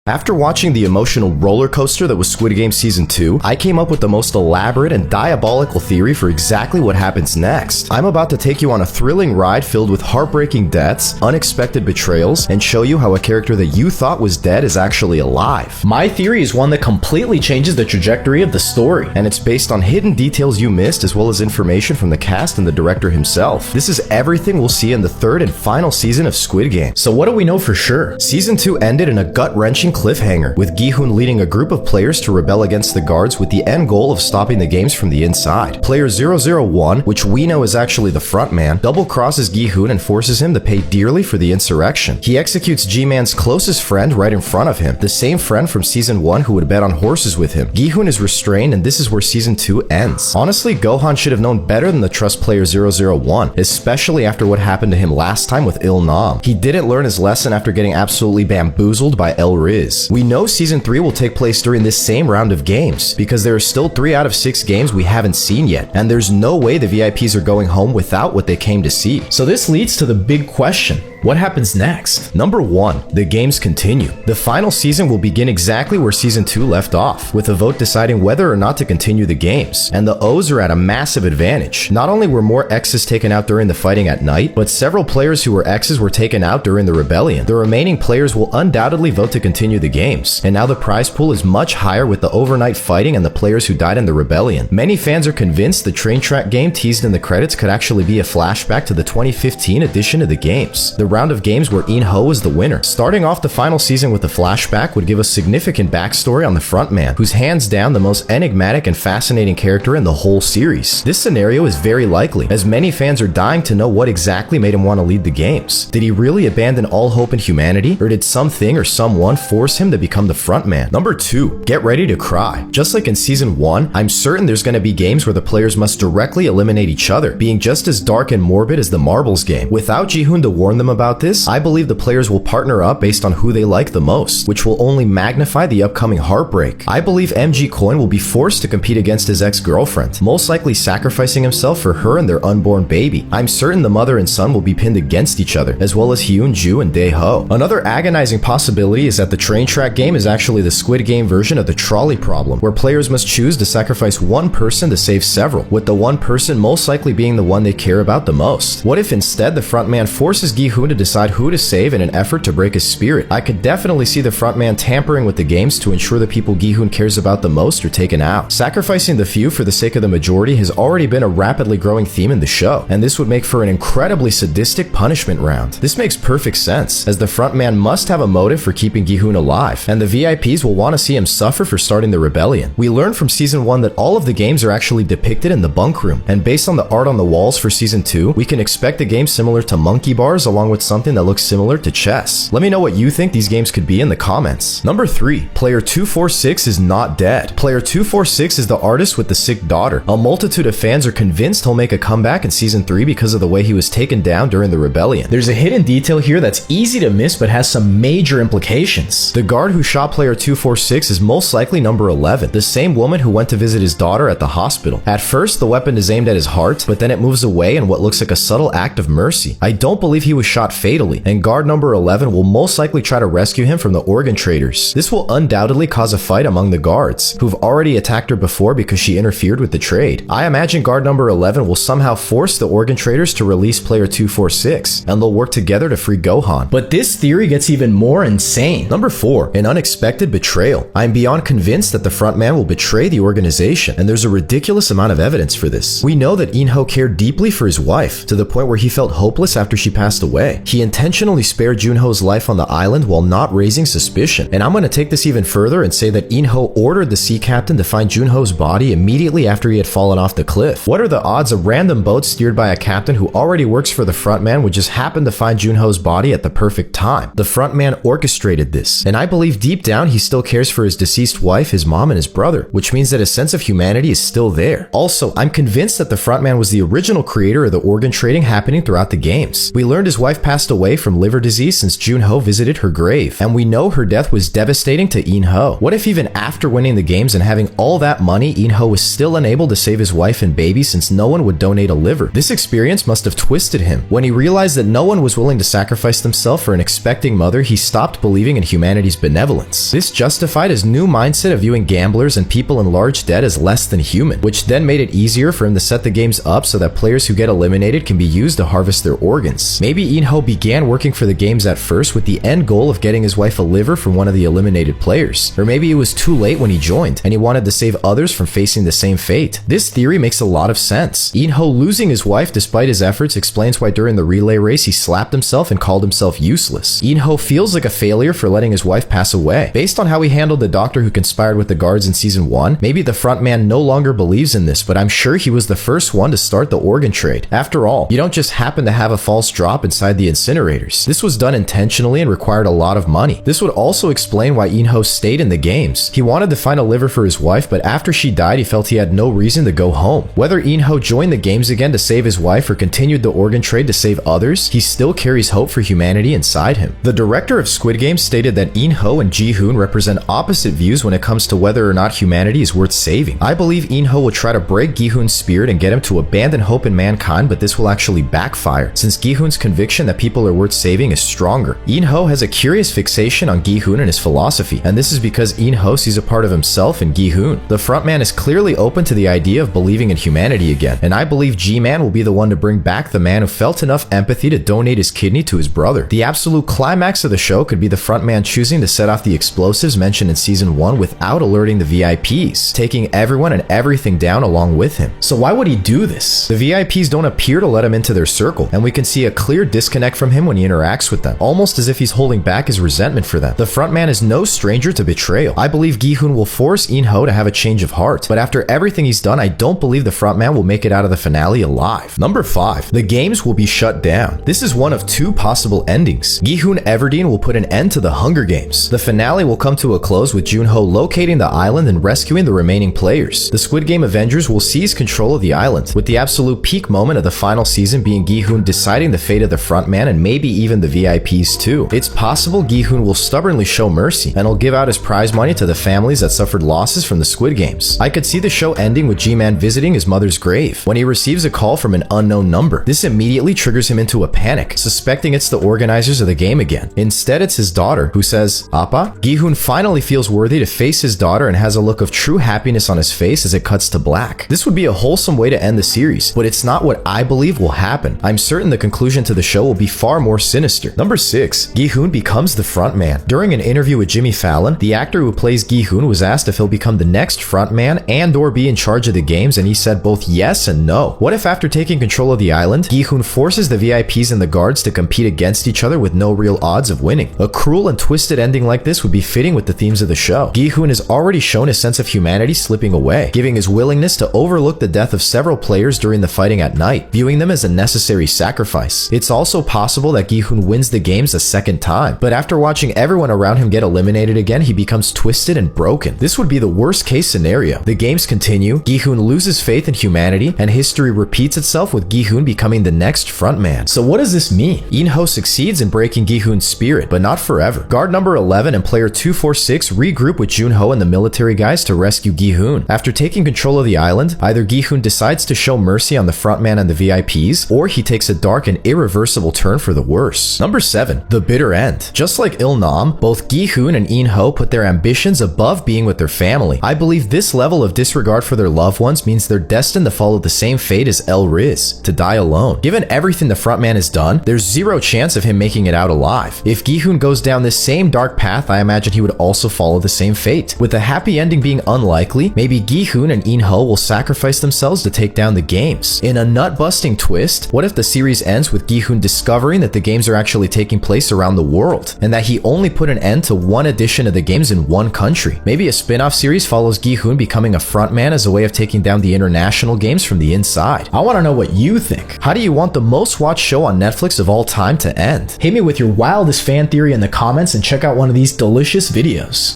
After watching the emotional roller coaster that was Squid Game Season 2, I came up with the most elaborate and diabolical theory for exactly what happens next. I'm about to take you on a thrilling ride filled with heartbreaking deaths, unexpected betrayals, and show you how a character that you thought was dead is actually alive. My theory is one that completely changes the trajectory of the story, and it's based on hidden details you missed as well as information from the cast and the director himself. This is everything we'll see in the third and final season of Squid Game. So what do we know for sure? Season 2 ended in a gut-wrenching cliffhanger, with Gi-hoon leading a group of players to rebel against the guards with the end goal of stopping the games from the inside. Player 001, which we know is actually the front man, double-crosses Gi-hoon and forces him to pay dearly for the insurrection. He executes G-man's closest friend right in front of him, the same friend from Season 1 who would bet on horses with him. Gi-hoon is restrained, and this is where Season 2 ends. Honestly, Gohan should have known better than to trust Player 001, especially after what happened to him last time with Il-nam. He didn't learn his lesson after getting absolutely bamboozled by El Riz. We know Season 3 will take place during this same round of games, because there are still 3 out of 6 games we haven't seen yet, and there's no way the VIPs are going home without what they came to see. So this leads to the big question. What happens next? Number 1, the games continue. The final season will begin exactly where Season 2 left off, with a vote deciding whether or not to continue the games, and the O's are at a massive advantage. Not only were more X's taken out during the fighting at night, but several players who were X's were taken out during the rebellion. The remaining players will undoubtedly vote to continue the games, and now the prize pool is much higher with the overnight fighting and the players who died in the rebellion. Many fans are convinced the train track game teased in the credits could actually be a flashback to the 2015 edition of the games. The round of games where In-ho was the winner. Starting off the final season with a flashback would give us significant backstory on the front man, who's hands down the most enigmatic and fascinating character in the whole series. This scenario is very likely, as many fans are dying to know what exactly made him want to lead the games. Did he really abandon all hope in humanity, or did something or someone force him to become the front man? Number 2, get ready to cry. Just like in Season 1, I'm certain there's going to be games where the players must directly eliminate each other, being just as dark and morbid as the marbles game. Without Ji-hoon to warn them about this, I believe the players will partner up based on who they like the most, which will only magnify the upcoming heartbreak. I believe MG Coin will be forced to compete against his ex-girlfriend, most likely sacrificing himself for her and their unborn baby. I'm certain the mother and son will be pinned against each other, as well as Hyun-ju and Dae-ho. Another agonizing possibility is that the train track game is actually the Squid Game version of the trolley problem, where players must choose to sacrifice one person to save several, with the one person most likely being the one they care about the most. What if instead the frontman forces Gi-hoon to decide who to save in an effort to break his spirit? I could definitely see the frontman tampering with the games to ensure the people Gi-hoon cares about the most are taken out. Sacrificing the few for the sake of the majority has already been a rapidly growing theme in the show, and this would make for an incredibly sadistic punishment round. This makes perfect sense, as the frontman must have a motive for keeping Gi-hoon alive, and the VIPs will want to see him suffer for starting the rebellion. We learned from Season 1 that all of the games are actually depicted in the bunk room, and based on the art on the walls for Season 2, we can expect a game similar to monkey bars along with something that looks similar to chess. Let me know what you think these games could be in the comments. Number 3, Player 246 is not dead. Player 246 is the artist with the sick daughter. A multitude of fans are convinced he'll make a comeback in Season 3 because of the way he was taken down during the rebellion. There's a hidden detail here that's easy to miss but has some major implications. The guard who shot Player 246 is most likely number 11, the same woman who went to visit his daughter at the hospital. At first, the weapon is aimed at his heart, but then it moves away in what looks like a subtle act of mercy. I don't believe he was shot fatally, and guard number 11 will most likely try to rescue him from the organ traders. This will undoubtedly cause a fight among the guards, who've already attacked her before because she interfered with the trade. I imagine guard number 11 will somehow force the organ traders to release Player 246, and they'll work together to free Gohan. But this theory gets even more insane. Number 4, an unexpected betrayal. I'm beyond convinced that the frontman will betray the organization, and there's a ridiculous amount of evidence for this. We know that In-ho cared deeply for his wife, to the point where he felt hopeless after she passed away. He intentionally spared Junho's life on the island while not raising suspicion, and I'm going to take this even further and say that In-ho ordered the sea captain to find Junho's body immediately after he had fallen off the cliff. What are the odds a random boat steered by a captain who already works for the frontman would just happen to find Junho's body at the perfect time? The frontman orchestrated this, and I believe deep down he still cares for his deceased wife, his mom, and his brother, which means that his sense of humanity is still there. Also, I'm convinced that the frontman was the original creator of the organ trading happening throughout the games. We learned his wife passed away from liver disease since Junho visited her grave, and we know her death was devastating to In-ho. What if even after winning the games and having all that money, In-ho was still unable to save his wife and baby since no one would donate a liver? This experience must have twisted him. When he realized that no one was willing to sacrifice themselves for an expecting mother, he stopped believing in humanity humanity's benevolence. This justified his new mindset of viewing gamblers and people in large debt as less than human, which then made it easier for him to set the games up so that players who get eliminated can be used to harvest their organs. Maybe Inho began working for the games at first with the end goal of getting his wife a liver from one of the eliminated players. Or maybe it was too late when he joined, and he wanted to save others from facing the same fate. This theory makes a lot of sense. Inho losing his wife despite his efforts explains why during the relay race he slapped himself and called himself useless. Inho feels like a failure for letting his wife pass away. Based on how he handled the doctor who conspired with the guards in season 1, maybe the frontman no longer believes in this, but I'm sure he was the first one to start the organ trade. After all, you don't just happen to have a false drop inside the incinerators. This was done intentionally and required a lot of money. This would also explain why Inho stayed in the games. He wanted to find a liver for his wife, but after she died, he felt he had no reason to go home. Whether Inho joined the games again to save his wife or continued the organ trade to save others, he still carries hope for humanity inside him. The director of Squid Game stated that Inho and Ji-hoon represent opposite views when it comes to whether or not humanity is worth saving. I believe Inho will try to break Gi-hoon's spirit and get him to abandon hope in mankind, but this will actually backfire, since Gi-hoon's conviction that people are worth saving is stronger. Inho has a curious fixation on Gi-hoon and his philosophy, and this is because Inho sees a part of himself in Gi-hoon. The frontman is clearly open to the idea of believing in humanity again, and I believe G-Man will be the one to bring back the man who felt enough empathy to donate his kidney to his brother. The absolute climax of the show could be the frontman choosing to set off the explosives mentioned in season 1 without alerting the VIPs, taking everyone and everything down along with him. So why would he do this? The VIPs don't appear to let him into their circle, and we can see a clear disconnect from him when he interacts with them, almost as if he's holding back his resentment for them. The frontman is no stranger to betrayal. I believe Gi-hoon will force Inho to have a change of heart, but after everything he's done, I don't believe the frontman will make it out of the finale alive. Number 5. The games will be shut down. This is one of 2 possible endings. Gi-hoon Everdeen will put an end to the Hunger Games. The finale will come to a close with Junho locating the island and rescuing the remaining players. The Squid Game Avengers will seize control of the island, with the absolute peak moment of the final season being Gi-hoon deciding the fate of the frontman and maybe even the VIPs too. It's possible Gi-hoon will stubbornly show mercy and will give out his prize money to the families that suffered losses from the Squid Games. I could see the show ending with G-Man visiting his mother's grave when he receives a call from an unknown number. This immediately triggers him into a panic, suspecting it's the organizers of the game again. Instead, it's his daughter, who says, "Appa?" Gi-hoon finally feels worthy to face his daughter and has a look of true happiness on his face as it cuts to black. This would be a wholesome way to end the series, but it's not what I believe will happen. I'm certain the conclusion to the show will be far more sinister. Number 6. Gi-hoon becomes the frontman. During an interview with Jimmy Fallon, the actor who plays Gi-hoon was asked if he'll become the next frontman and or be in charge of the games, and he said both yes and no. What if after taking control of the island, Gi-hoon forces the VIPs and the guards to compete against each other with no real odds of winning? A cruel and twisted ending like this would be fitting with the themes of the show. Gi-hoon has already shown his sense of humanity slipping away, giving his willingness to overlook the death of several players during the fighting at night, viewing them as a necessary sacrifice. It's also possible that Gi-hoon wins the games a second time, but after watching everyone around him get eliminated again, he becomes twisted and broken. This would be the worst case scenario. The games continue, Gi-hoon loses faith in humanity, and history repeats itself with Gi-hoon becoming the next frontman. So what does this mean? Inho succeeds in breaking Gi-hoon's spirit, but not forever. Guard number 11 and player 246 regroup with Junho and the military guys to rescue Gi-hoon. After taking control of the island, either Gi-hoon decides to show mercy on the frontman and the VIPs, or he takes a dark and irreversible turn for the worse. Number 7. The bitter end. Just like Il-nam, both Gi-hoon and Inho put their ambitions above being with their family. I believe this level of disregard for their loved ones means they're destined to follow the same fate as El-Riz, to die alone. Given everything the frontman has done, there's zero chance of him making it out alive. If Gi-hoon goes down this same dark path, I imagine he would also follow the same fate. With a happy ending being unlikely, maybe Gi-hoon and Inho will sacrifice themselves to take down the games. In a nut-busting twist, what if the series ends with Gi-hoon discovering that the games are actually taking place around the world, and that he only put an end to one edition of the games in one country? Maybe a spin-off series follows Gi-hoon becoming a frontman as a way of taking down the international games from the inside. I want to know what you think. How do you want the most watched show on Netflix of all time to end? Hit me with your wildest fan theory in the comments and check out one of these delicious videos.